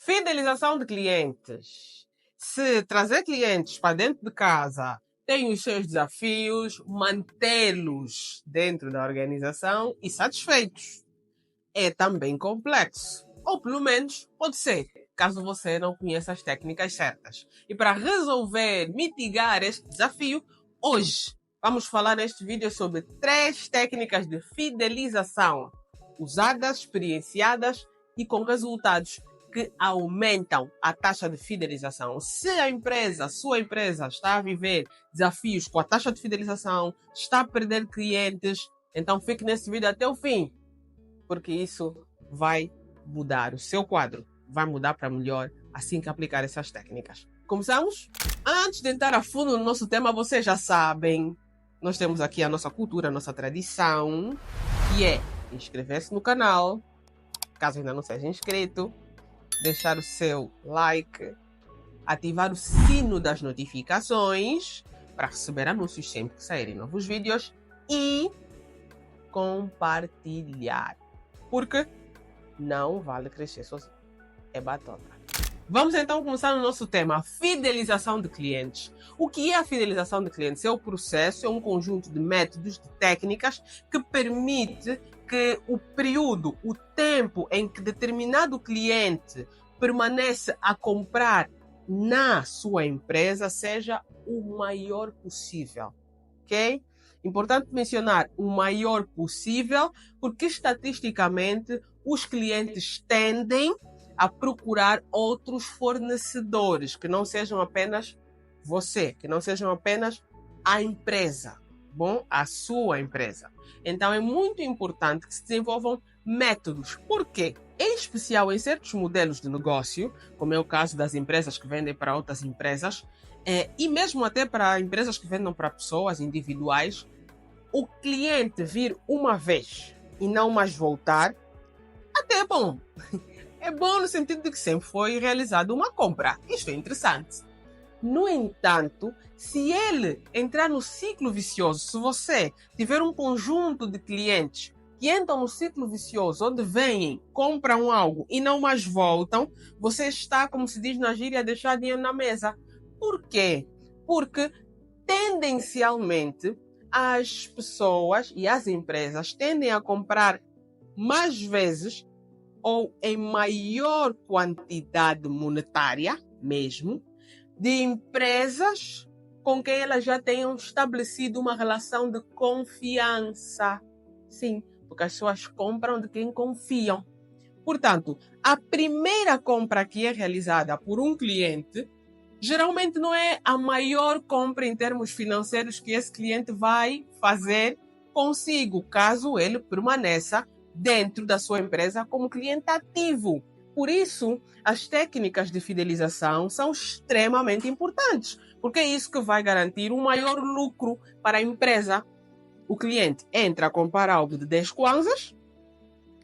Fidelização de clientes. Se trazer clientes para dentro de casa tem os seus desafios, mantê-los dentro da organização e satisfeitos é também complexo. Ou pelo menos pode ser, caso você não conheça as técnicas certas. E para resolver, mitigar este desafio, hoje vamos falar neste vídeo sobre 3 técnicas de fidelização usadas, experienciadas e com resultados que aumentam a taxa de fidelização. Se a sua empresa está a viver desafios com a taxa de fidelização, está a perder clientes, então fique nesse vídeo até o fim, porque isso vai mudar o seu quadro, vai mudar para melhor assim que aplicar essas técnicas. Começamos? Antes de entrar a fundo no nosso tema, vocês já sabem, nós temos aqui a nossa cultura, a nossa tradição, que é inscrever-se no canal, caso ainda não seja inscrito, deixar o seu like, ativar o sino das notificações para receber anúncios sempre que saírem novos vídeos e compartilhar, porque não vale crescer sozinho, é batota. Vamos então começar no nosso tema, fidelização de clientes. O que é a fidelização de clientes? É o processo, é um conjunto de métodos, de técnicas que permite que o período, o tempo em que determinado cliente permanece a comprar na sua empresa seja o maior possível, ok? Importante mencionar o maior possível, porque estatisticamente os clientes tendem a procurar outros fornecedores, que não sejam apenas você, que não sejam apenas a empresa, bom? A sua empresa. Então é muito importante que se desenvolvam métodos. Por quê? Em especial em certos modelos de negócio, como é o caso das empresas que vendem para outras empresas, e mesmo até para empresas que vendem para pessoas individuais, o cliente vir uma vez e não mais voltar, até é bom. É bom no sentido de que sempre foi realizada uma compra. Isto é interessante. No entanto, se ele entrar no ciclo vicioso, se você tiver um conjunto de clientes que entram no ciclo vicioso, onde vêm, compram algo e não mais voltam, você está, como se diz na gíria, a deixar dinheiro na mesa. Por quê? Porque tendencialmente as pessoas e as empresas tendem a comprar mais vezes ou em maior quantidade monetária mesmo, de empresas com quem elas já tenham estabelecido uma relação de confiança. Sim, porque as pessoas compram de quem confiam. Portanto, a primeira compra que é realizada por um cliente geralmente não é a maior compra em termos financeiros que esse cliente vai fazer consigo, caso ele permaneça dentro da sua empresa como cliente ativo. Por isso, as técnicas de fidelização são extremamente importantes, porque é isso que vai garantir um maior lucro para a empresa. O cliente entra a comprar algo de 10 kwanzas,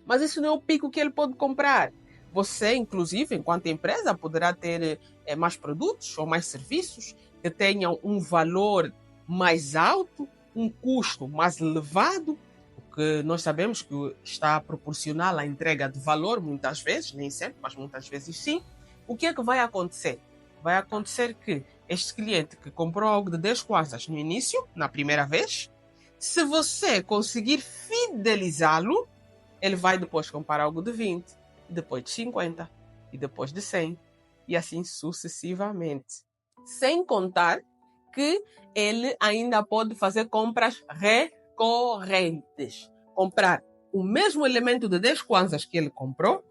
mas isso não é o pico que ele pode comprar. Você, inclusive, enquanto empresa, poderá ter mais produtos ou mais serviços que tenham um valor mais alto, um custo mais elevado, porque nós sabemos que está proporcional à entrega de valor, muitas vezes, nem sempre, mas muitas vezes sim. O que é que vai acontecer? Vai acontecer que este cliente que comprou algo de 10 kwanzas no início, na primeira vez, se você conseguir fidelizá-lo, ele vai depois comprar algo de 20, depois de 50, e depois de 100, e assim sucessivamente. Sem contar que ele ainda pode fazer compras recorrentes. Comprar o mesmo elemento de 10 kwanzas que ele comprou,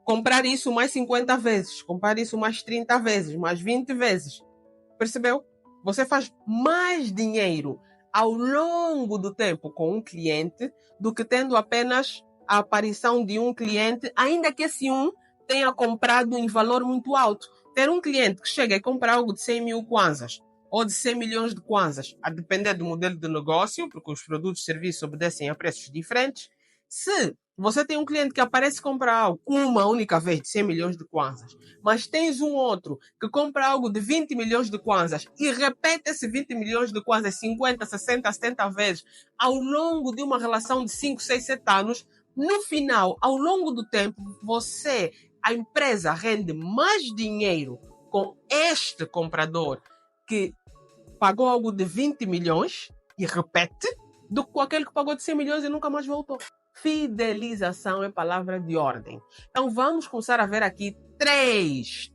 comprar isso mais 50 vezes, comprar isso mais 30 vezes, mais 20 vezes. Percebeu? Você faz mais dinheiro ao longo do tempo com um cliente do que tendo apenas a aparição de um cliente, ainda que esse um tenha comprado em valor muito alto. Ter um cliente que chega e compra algo de 100 mil kwanzas ou de 100 milhões de kwanzas, a depender do modelo de negócio, porque os produtos e serviços obedecem a preços diferentes. Se você tem um cliente que aparece comprar algo uma única vez de 100 milhões de kwanzas, mas tens um outro que compra algo de 20 milhões de kwanzas e repete esse 20 milhões de kwanzas 50, 60, 70 vezes ao longo de uma relação de 5, 6, 7 anos, no final, ao longo do tempo, você a empresa rende mais dinheiro com este comprador que pagou algo de 20 milhões e repete, do que com aquele que pagou de 100 milhões e nunca mais voltou. Fidelização é palavra de ordem. Então vamos começar a ver aqui três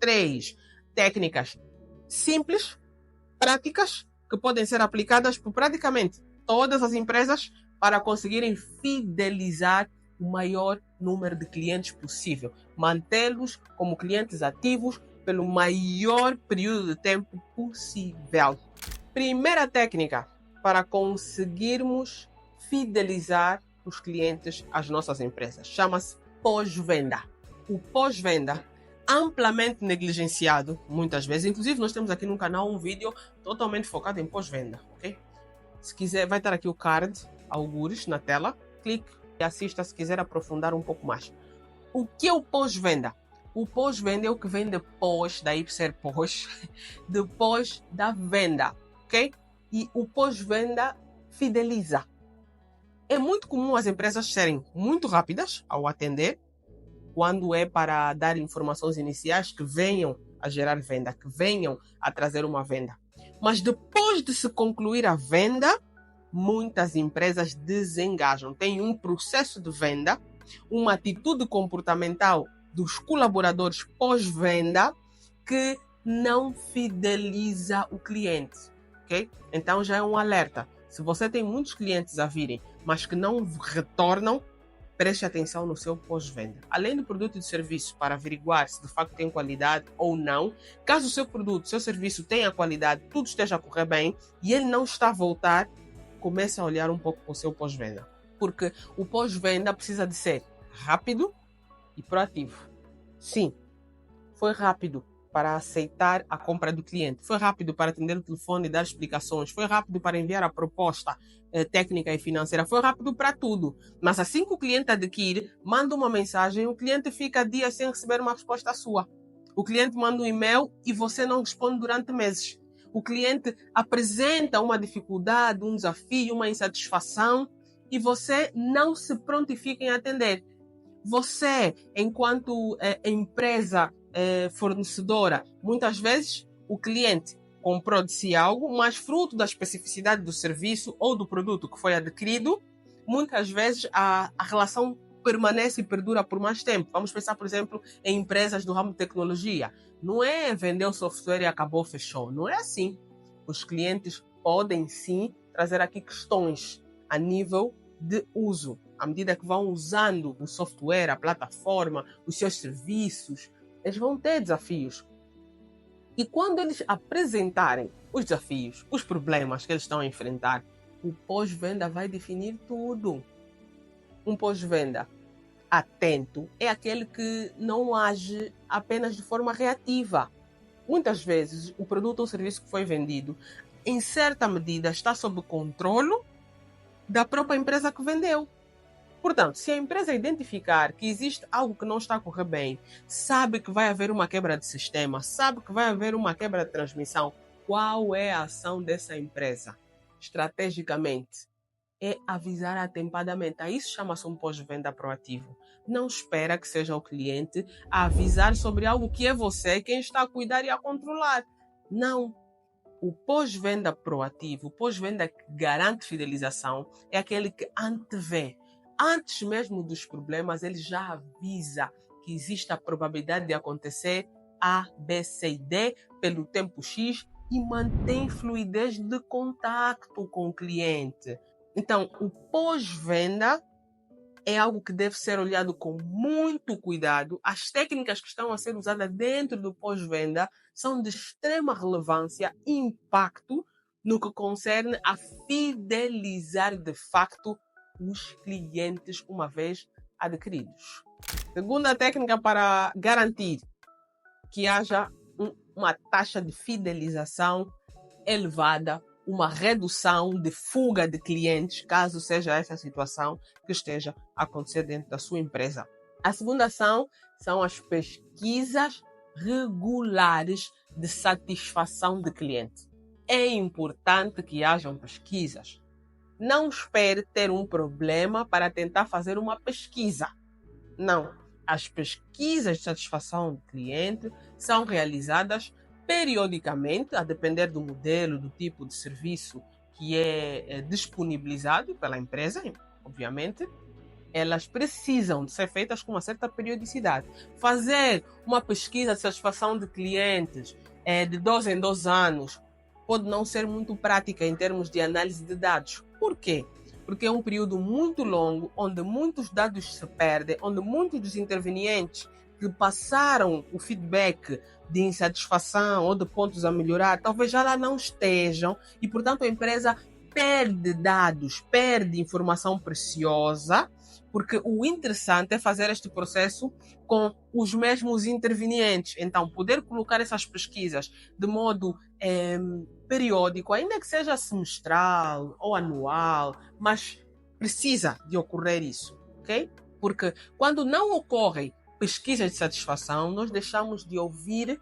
técnicas simples, práticas, que podem ser aplicadas por praticamente todas as empresas para conseguirem fidelizar o maior número de clientes possível, mantê-los como clientes ativos pelo maior período de tempo possível. Primeira técnica para conseguirmos fidelizar os clientes às nossas empresas chama-se pós-venda. O pós-venda, amplamente negligenciado muitas vezes, inclusive nós temos aqui no canal um vídeo totalmente focado em pós-venda, ok? Se quiser, vai estar aqui o card, algures na tela, clique e assista se quiser aprofundar um pouco mais. O que é o pós-venda? O pós-venda é o que vem depois, daí ser pós, depois da venda, ok? E o pós-venda fideliza. É muito comum as empresas serem muito rápidas ao atender, quando é para dar informações iniciais que venham a gerar venda, que venham a trazer uma venda. Mas depois de se concluir a venda, muitas empresas desengajam. Tem um processo de venda, uma atitude comportamental dos colaboradores pós-venda que não fideliza o cliente, ok? Então já é um alerta. Se você tem muitos clientes a virem, mas que não retornam, preste atenção no seu pós-venda. Além do produto e do serviço, para averiguar se de facto tem qualidade ou não, caso o seu produto, seu serviço tenha qualidade, tudo esteja a correr bem e ele não está a voltar, comece a olhar um pouco para o seu pós-venda. Porque o pós-venda precisa de ser rápido e proativo. Sim, foi rápido para aceitar a compra do cliente, foi rápido para atender o telefone e dar explicações, foi rápido para enviar a proposta técnica e financeira, foi rápido para tudo. Mas assim que o cliente adquire, manda uma mensagem, o cliente fica dias sem receber uma resposta sua. O cliente manda um e-mail e você não responde durante meses. O cliente apresenta uma dificuldade, um desafio, uma insatisfação e você não se prontifica em atender. Você, enquanto empresa fornecedora, muitas vezes o cliente comprou de si algo, mas fruto da especificidade do serviço ou do produto que foi adquirido, muitas vezes a relação permanece e perdura por mais tempo. Vamos pensar, por exemplo, em empresas do ramo de tecnologia. Não é vender o software e acabou, fechou. Não é assim. Os clientes podem sim trazer aqui questões a nível de uso. À medida que vão usando o software, a plataforma, os seus serviços, eles vão ter desafios. E quando eles apresentarem os desafios, os problemas que eles estão a enfrentar, o pós-venda vai definir tudo. Um pós-venda atento é aquele que não age apenas de forma reativa. Muitas vezes, o produto ou serviço que foi vendido, em certa medida, está sob controle da própria empresa que vendeu. Portanto, se a empresa identificar que existe algo que não está a correr bem, sabe que vai haver uma quebra de sistema, sabe que vai haver uma quebra de transmissão, qual é a ação dessa empresa? Estrategicamente, é avisar atempadamente. A isso chama-se um pós-venda proativo. Não espera que seja o cliente a avisar sobre algo que é você quem está a cuidar e a controlar. Não. O pós-venda proativo, o pós-venda que garante fidelização, é aquele que antevê. Antes mesmo dos problemas, ele já avisa que existe a probabilidade de acontecer A, B, C e D pelo tempo X e mantém fluidez de contacto com o cliente. Então, o pós-venda é algo que deve ser olhado com muito cuidado. As técnicas que estão a ser usadas dentro do pós-venda são de extrema relevância e impacto no que concerne a fidelizar de facto os clientes uma vez adquiridos. Segunda técnica para garantir que haja uma taxa de fidelização elevada, uma redução de fuga de clientes, caso seja essa a situação que esteja a acontecer dentro da sua empresa. A segunda ação são as pesquisas regulares de satisfação de cliente. É importante que hajam pesquisas. Não espere ter um problema para tentar fazer uma pesquisa. Não. As pesquisas de satisfação do cliente são realizadas periodicamente, a depender do modelo, do tipo de serviço que é disponibilizado pela empresa, obviamente. Elas precisam de ser feitas com uma certa periodicidade. Fazer uma pesquisa de satisfação de clientes de 2 em 2 anos pode não ser muito prática em termos de análise de dados. Por quê? Porque é um período muito longo, onde muitos dados se perdem, onde muitos dos intervenientes que passaram o feedback de insatisfação ou de pontos a melhorar, talvez já lá não estejam e, portanto, a empresa perde dados, perde informação preciosa, porque o interessante é fazer este processo com os mesmos intervenientes. Então, poder colocar essas pesquisas de modo periódico, ainda que seja semestral ou anual, mas precisa de ocorrer isso, ok? Porque quando não ocorrem pesquisas de satisfação, nós deixamos de ouvir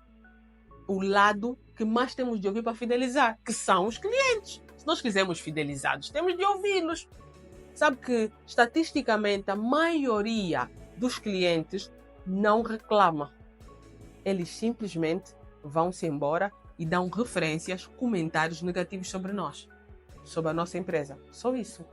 o lado que mais temos de ouvir para fidelizar, que são os clientes. Se nós quisermos fidelizados, temos de ouvi-los. Sabe que, estatisticamente, a maioria dos clientes não reclama. Eles simplesmente vão-se embora e dão referências, comentários negativos sobre nós, sobre a nossa empresa. Só isso.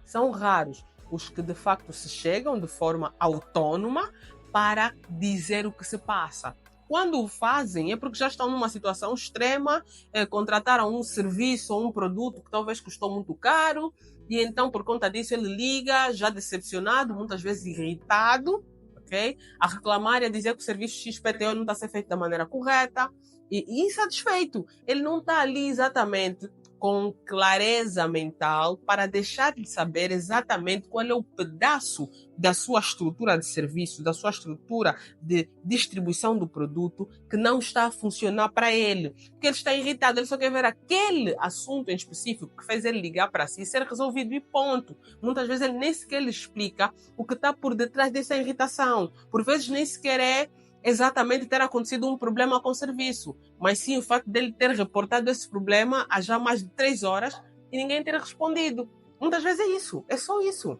São raros os que, de facto, se chegam de forma autônoma para dizer o que se passa. Quando o fazem é porque já estão numa situação extrema, contrataram um serviço ou um produto que talvez custou muito caro, e então, por conta disso, ele liga, já decepcionado, muitas vezes irritado, ok? A reclamar e a dizer que o serviço XPTO não está a ser feito da maneira correta, e insatisfeito. Ele não está ali exatamente com clareza mental para deixar de saber exatamente qual é o pedaço da sua estrutura de serviço, da sua estrutura de distribuição do produto que não está a funcionar para ele. Porque ele está irritado, ele só quer ver aquele assunto em específico que fez ele ligar para si ser resolvido e ponto. Muitas vezes ele nem sequer lhe explica o que está por detrás dessa irritação. Por vezes nem sequer é exatamente ter acontecido um problema com o serviço, mas sim o facto dele ter reportado esse problema há já mais de 3 horas e ninguém ter respondido. Muitas vezes é isso, é só isso.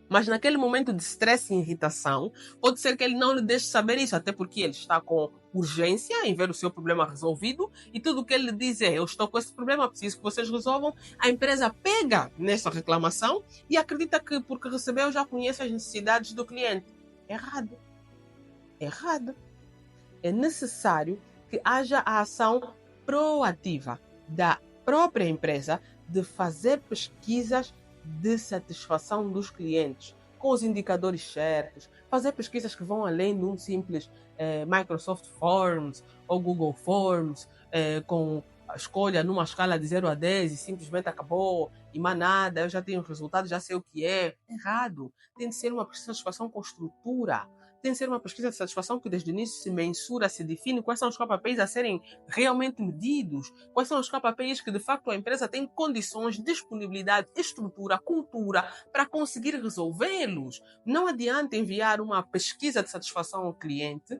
Mas naquele momento de estresse e irritação, pode ser que ele não lhe deixe saber isso, até porque ele está com urgência em ver o seu problema resolvido e tudo o que ele lhe diz é: eu estou com esse problema, preciso que vocês resolvam. A empresa pega nessa reclamação e acredita que porque recebeu já conhece as necessidades do cliente. Errado. Errado. É necessário que haja a ação proativa da própria empresa de fazer pesquisas de satisfação dos clientes, com os indicadores certos, fazer pesquisas que vão além de um simples Microsoft Forms ou Google Forms, com a escolha numa escala de 0 a 10 e simplesmente acabou e mais nada, eu já tenho o resultado, já sei o que é. Errado. Tem de ser uma pesquisa de satisfação com estrutura. Tem de ser uma pesquisa de satisfação que desde o início se mensura, se define quais são os KPIs a serem realmente medidos, quais são os KPIs que de facto a empresa tem condições, disponibilidade, estrutura, cultura para conseguir resolvê-los. Não adianta enviar uma pesquisa de satisfação ao cliente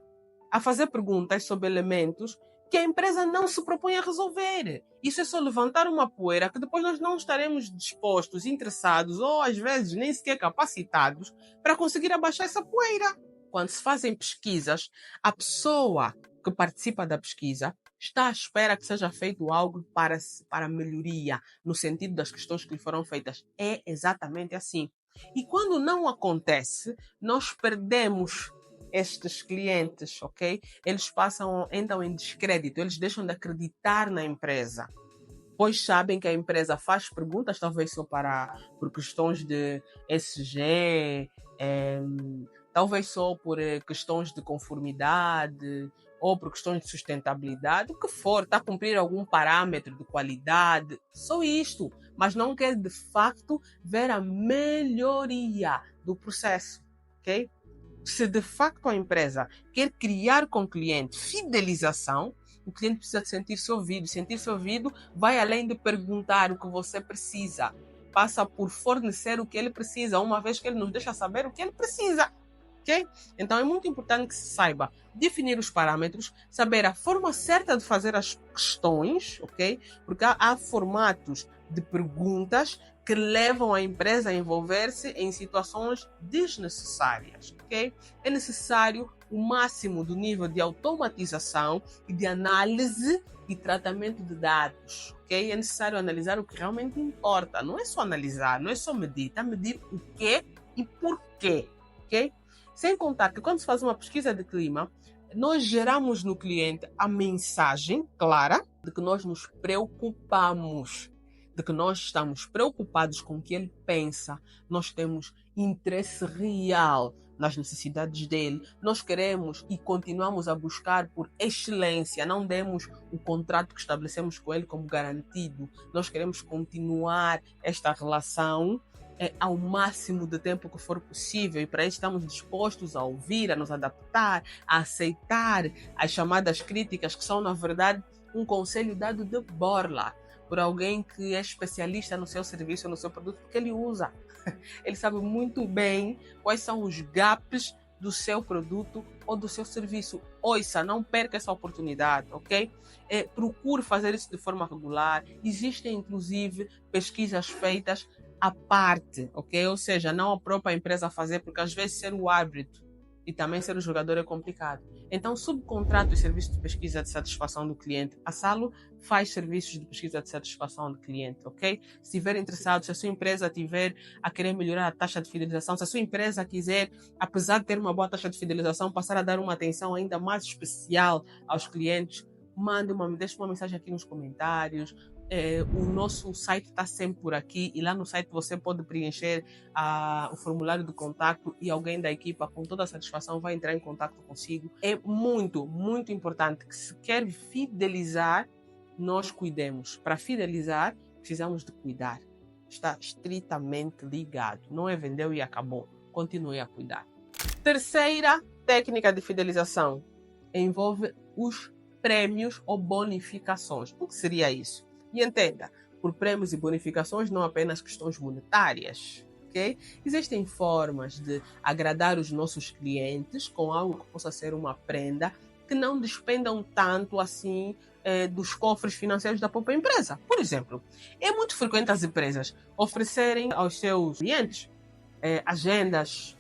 a fazer perguntas sobre elementos que a empresa não se propõe a resolver. Isso é só levantar uma poeira que depois nós não estaremos dispostos, interessados ou às vezes nem sequer capacitados para conseguir abaixar essa poeira. Quando se fazem pesquisas, a pessoa que participa da pesquisa está à espera que seja feito algo para melhoria, no sentido das questões que lhe foram feitas. É exatamente assim. E quando não acontece, nós perdemos estes clientes, ok? Eles passam então em descrédito, eles deixam de acreditar na empresa, pois sabem que a empresa faz perguntas, talvez só por questões de SG, talvez só por questões de conformidade ou por questões de sustentabilidade, o que for, está a cumprir algum parâmetro de qualidade, só isto, mas não quer de facto ver a melhoria do processo, ok? Se de facto a empresa quer criar com o cliente fidelização, o cliente precisa de sentir-se ouvido. Sentir-se ouvido vai além de perguntar o que você precisa. Passa por fornecer o que ele precisa, uma vez que ele nos deixa saber o que ele precisa. Okay? Então é muito importante que se saiba definir os parâmetros, saber a forma certa de fazer as questões, ok? Porque há formatos de perguntas que levam a empresa a envolver-se em situações desnecessárias, ok? É necessário o máximo do nível de automatização e de análise e tratamento de dados, ok? É necessário analisar o que realmente importa. Não é só analisar, não é só medir. Está a medir o quê e por quê, ok? Sem contar que quando se faz uma pesquisa de clima, nós geramos no cliente a mensagem clara de que nós nos preocupamos, de que nós estamos preocupados com o que ele pensa, nós temos interesse real nas necessidades dele, nós queremos e continuamos a buscar por excelência, não demos o contrato que estabelecemos com ele como garantido, nós queremos continuar esta relação ao máximo de tempo que for possível e para isso estamos dispostos a ouvir, a nos adaptar, a aceitar as chamadas críticas que são na verdade um conselho dado de borla por alguém que é especialista no seu serviço, no seu produto, porque ele usa. Ele sabe muito bem quais são os gaps do seu produto ou do seu serviço. Ouça, não perca essa oportunidade, ok? Procure fazer isso de forma regular. Existem, inclusive, pesquisas feitas à parte, ok? Ou seja, não a própria empresa fazer, porque às vezes ser o árbitro e também ser o jogador é complicado. Então, subcontrata os serviços de pesquisa de satisfação do cliente. A Salo faz serviços de pesquisa de satisfação do cliente, ok? Se estiver interessado, se a sua empresa tiver a querer melhorar a taxa de fidelização, se a sua empresa quiser, apesar de ter uma boa taxa de fidelização, passar a dar uma atenção ainda mais especial aos clientes, deixe uma mensagem aqui nos comentários. O nosso site está sempre por aqui e lá no site você pode preencher o formulário de contato e alguém da equipa com toda a satisfação vai entrar em contato consigo. É muito, muito importante que se quer fidelizar, nós cuidemos. Para fidelizar, precisamos de cuidar. Está estritamente ligado. Não é vendeu e acabou. Continue a cuidar. Terceira técnica de fidelização envolve os prêmios ou bonificações. O que seria isso? E entenda, por prêmios e bonificações não apenas questões monetárias, ok? Existem formas de agradar os nossos clientes com algo que possa ser uma prenda que não despendam tanto assim dos cofres financeiros da própria empresa. Por exemplo, é muito frequente as empresas oferecerem aos seus clientes agendas,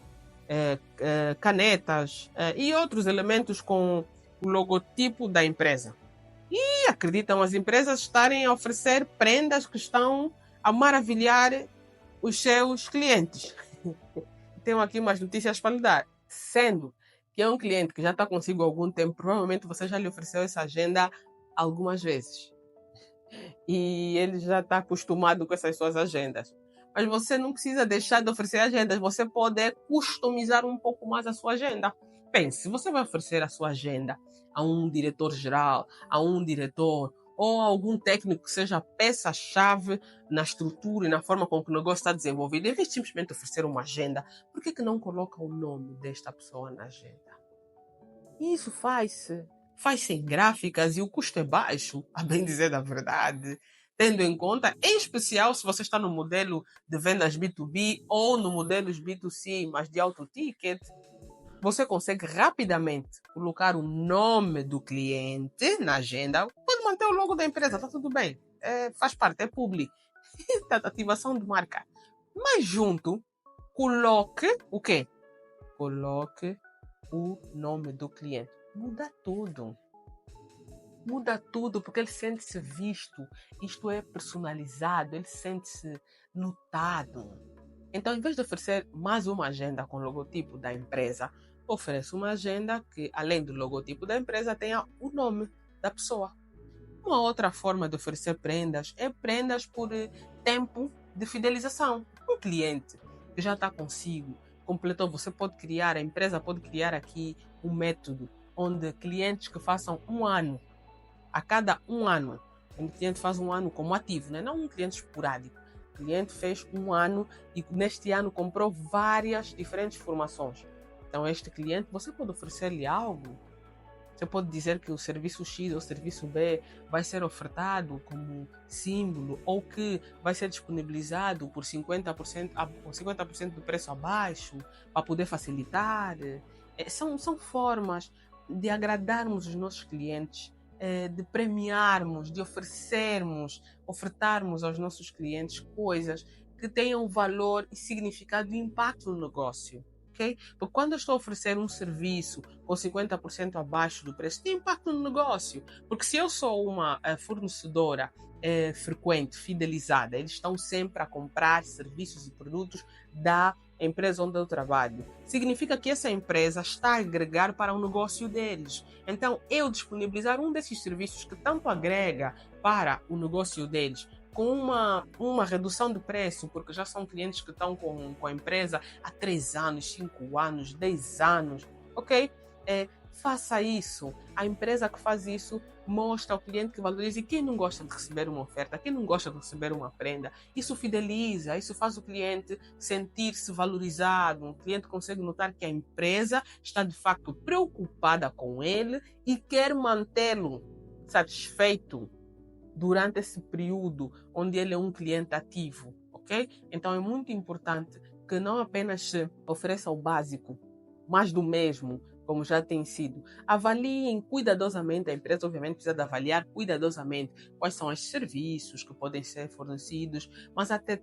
canetas e outros elementos com o logotipo da empresa. E acreditam as empresas estarem a oferecer prendas que estão a maravilhar os seus clientes. Tenho aqui umas notícias para lhe dar. Sendo que é um cliente que já está consigo há algum tempo, provavelmente você já lhe ofereceu essa agenda algumas vezes. E ele já está acostumado com essas suas agendas. Mas você não precisa deixar de oferecer agendas, você pode customizar um pouco mais a sua agenda. Pense, se você vai oferecer a sua agenda a um diretor-geral, a um diretor ou a algum técnico que seja peça-chave na estrutura e na forma como o negócio está desenvolvido, em vez de simplesmente oferecer uma agenda, por que não coloca o nome desta pessoa na agenda? Isso faz-se em gráficas e o custo é baixo, a bem dizer da verdade. Tendo em conta, em especial se você está no modelo de vendas B2B ou no modelo B2C, mas de alto ticket, você consegue rapidamente colocar o nome do cliente na agenda. Pode manter o logo da empresa, está tudo bem. Faz parte, é publi. Ativação de marca. Mas junto, coloque o quê? Coloque o nome do cliente. Muda tudo. Muda tudo porque ele sente-se visto. Isto é personalizado, ele sente-se notado. Então, em vez de oferecer mais uma agenda com o logotipo da empresa, oferece uma agenda que, além do logotipo da empresa, tenha o nome da pessoa. Uma outra forma de oferecer prendas é prendas por tempo de fidelização. Um cliente que já está consigo, completou, você pode criar, a empresa pode criar aqui um método onde clientes que façam um ano, a cada um ano, o cliente faz um ano como ativo, né? Não um cliente esporádico. O cliente fez um ano e neste ano comprou várias diferentes formações. Então, este cliente, você pode oferecer-lhe algo. Você pode dizer que o serviço X ou o serviço B vai ser ofertado como símbolo ou que vai ser disponibilizado por 50% do preço abaixo para poder facilitar. São formas de agradarmos os nossos clientes de premiarmos, de ofertarmos aos nossos clientes coisas que tenham valor e significado e impacto no negócio. Okay? Porque quando eu estou a oferecer um serviço com 50% abaixo do preço, tem impacto no negócio. Porque se eu sou uma fornecedora frequente, fidelizada, eles estão sempre a comprar serviços e produtos da empresa onde eu trabalho. Significa que essa empresa está a agregar para o negócio deles. Então, eu disponibilizar um desses serviços que tanto agrega para o negócio deles, com uma redução de preço, porque já são clientes que estão com a empresa há 3 anos, 5 anos, 10 anos, ok? Faça isso. A empresa que faz isso mostra ao cliente que valoriza. E quem não gosta de receber uma oferta, quem não gosta de receber uma prenda, isso fideliza, isso faz o cliente sentir-se valorizado. O cliente consegue notar que a empresa está de facto preocupada com ele e quer mantê-lo satisfeito durante esse período onde ele é um cliente ativo, ok? Então é muito importante que não apenas se ofereça o básico, mais do mesmo, como já tem sido. Avaliem cuidadosamente, a empresa obviamente precisa de avaliar cuidadosamente quais são os serviços que podem ser fornecidos, mas até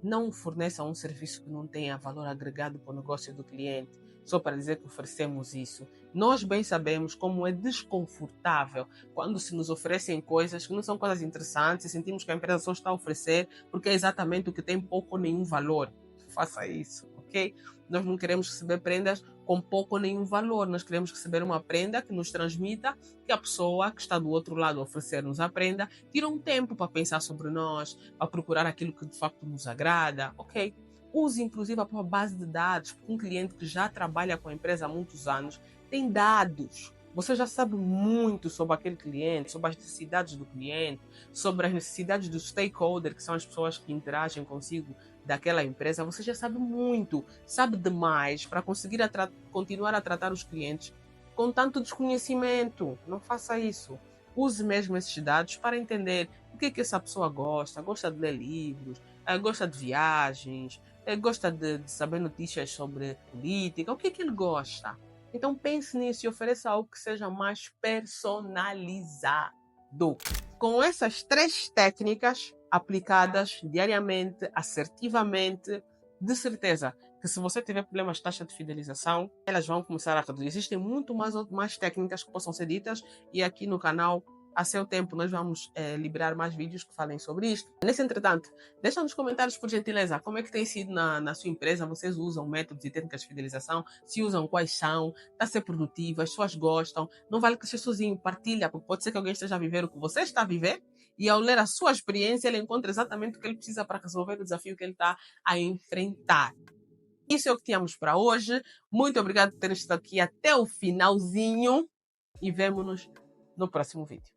não forneça um serviço que não tenha valor agregado para o negócio do cliente, só para dizer que oferecemos isso. Nós bem sabemos como é desconfortável quando se nos oferecem coisas que não são coisas interessantes e sentimos que a empresa só está a oferecer porque é exatamente o que tem pouco ou nenhum valor. Faça isso, ok? Nós não queremos receber prendas com pouco ou nenhum valor. Nós queremos receber uma prenda que nos transmita que a pessoa que está do outro lado a oferecer-nos a prenda tira um tempo para pensar sobre nós, para procurar aquilo que de facto nos agrada, ok? Use inclusive a própria base de dados, porque um cliente que já trabalha com a empresa há muitos anos tem dados. Você já sabe muito sobre aquele cliente, sobre as necessidades do cliente, sobre as necessidades do stakeholder, que são as pessoas que interagem consigo daquela empresa. Você já sabe muito, sabe demais para conseguir continuar a tratar os clientes com tanto desconhecimento. Não faça isso. Use mesmo esses dados para entender o que essa pessoa gosta. Gosta de ler livros, gosta de viagens, gosta de saber notícias sobre política. O que ele gosta? Então pense nisso e ofereça algo que seja mais personalizado. Com essas 3 técnicas aplicadas diariamente, assertivamente, de certeza que se você tiver problemas de taxa de fidelização, elas vão começar a reduzir. Existem muito mais técnicas que possam ser ditas e aqui no canal, a seu tempo, nós vamos liberar mais vídeos que falem sobre isto. Nesse entretanto, deixa nos comentários, por gentileza, como é que tem sido na sua empresa. Vocês usam métodos e técnicas de fidelização? Se usam, quais são? Está a ser produtivo? As pessoas gostam? Não vale crescer sozinho, partilha, porque pode ser que alguém esteja a viver o que você está a viver e ao ler a sua experiência, ele encontra exatamente o que ele precisa para resolver o desafio que ele está a enfrentar. Isso é o que tínhamos para hoje. Muito obrigado por ter estado aqui até o finalzinho e vemo-nos no próximo vídeo.